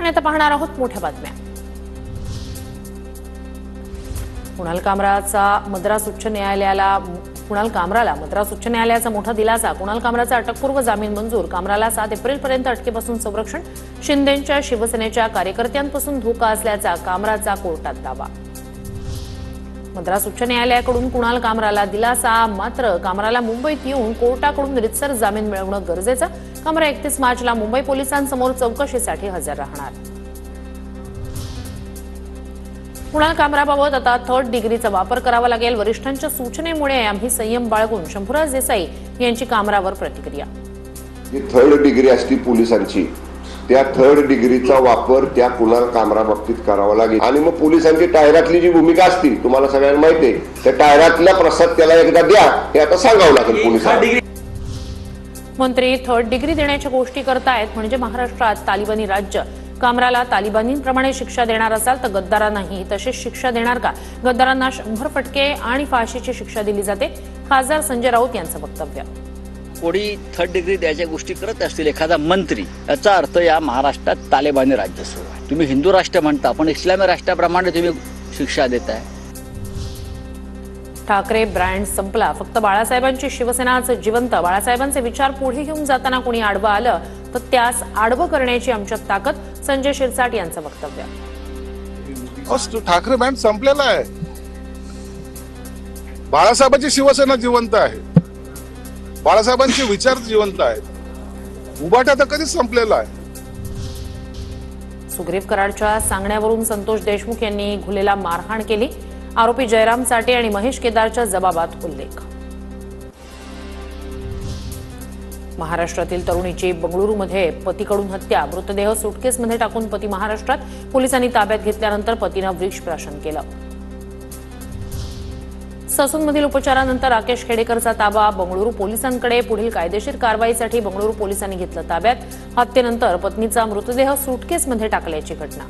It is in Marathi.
आणि आता पाहणार आहोत मोठ्या बातम्या। कुणाल कामराला मद्रास उच्च न्यायालयाचा मोठा दिलासा। कुणाल कामराचा अटकपूर्व जामीन मंजूर। कामराला 7 एप्रिलपर्यंत अटकेपासून संरक्षण। शिंदेंच्या शिवसेनेच्या कार्यकर्त्यांपासून धोका असल्याचा कामराचा कोर्टात दावा। मद्रास उच्च न्यायालयाकडून कुणाल कामराला दिलासा, मात्र कामराला मुंबईत येऊन कोर्टाकडून रितसर जामीन मिळवणं गरजेचं। कामरा 31 मार्चला मुंबई पोलिसांसमोर चौकशीसाठी हजर राहणार। कुणाल कामराबाबत आता 3rd डिग्रीचा वापर करावा लागेल। वरिष्ठांच्या सूचनेमुळे आम्ही संयम बाळगून। शंभूराज देसाई यांची कामरावर प्रतिक्रिया। जी 3rd डिग्री असती पोलिसांची, त्या 3rd डिग्रीचा वापर त्या कुणाल कामरा बाबतीत करावा लागेल। आणि मग पोलिसांची टायरातली जी भूमिका असती, तुम्हाला सगळ्यांना माहिती आहे, त्या टायरातला प्रसाद त्याला एकदा द्या, हे आता सांगावं लागेल पोलिसांना। मंत्री 3rd डिग्री देण्याच्या गोष्टी करतायत म्हणजे महाराष्ट्रात तालिबानी राज्य। कामराला तालिबानींप्रमाणे शिक्षा देणार असाल तर गद्दारांनाही तशीच शिक्षा देणार का? गद्दारांना 100 फटके आणि फाशीची शिक्षा दिली जाते। खासदार संजय राऊत यांचं वक्तव्य। कोणी 3rd डिग्री द्यायच्या गोष्टी करत असतील एखादा मंत्री, याचा अर्थ या महाराष्ट्रात तालिबानी राज्य सुरू आहे। तुम्ही हिंदू राष्ट्र म्हणता, पण इस्लामी राष्ट्राप्रमाणे तुम्ही शिक्षा देताय। ठाकरे ब्रँड संपला, फक्त बाळासाहेबांची शिवसेनाच जिवंत। बाळासाहेबांचे विचार पुढे घेऊन जाताना कोणी आडवं आलं तर त्यास आडवं करण्याची आमच्यात ताकद। संजय शिरसाट यांचं वक्तव्य। ठाकरे ब्रँड संपलेला आहे। बाळासाहेबांची शिवसेना जिवंत आहे, बाळासाहेबांचे विचार जिवंत आहेत। उभाटा तर कधीच संपलेला आहे। सुग्रीव कराडच्या सांगण्यावरून संतोष देशमुख यांनी घुलेला मारहाण केली। आरोपी जयराम चाटे आणि महेश केदारच्या जबाबात उल्लेख। महाराष्ट्रातील तरुणीची बंगळुरूमध्ये पतीकडून हत्या। मृतदेह सुटकेसमध्ये टाकून पती महाराष्ट्रात। पोलिसांनी ताब्यात घेतल्यानंतर पतीनं विष प्राशन केलं। ससूनमधील उपचारानंतर राकेश खेडेकरचा ताबा बंगळुरू पोलिसांकडे। पुढील कायदेशीर कारवाईसाठी बंगळुरू पोलिसांनी घेतलं ताब्यात। हत्येनंतर पत्नीचा मृतदेह सुटकेसमध्ये टाकल्याची घटना।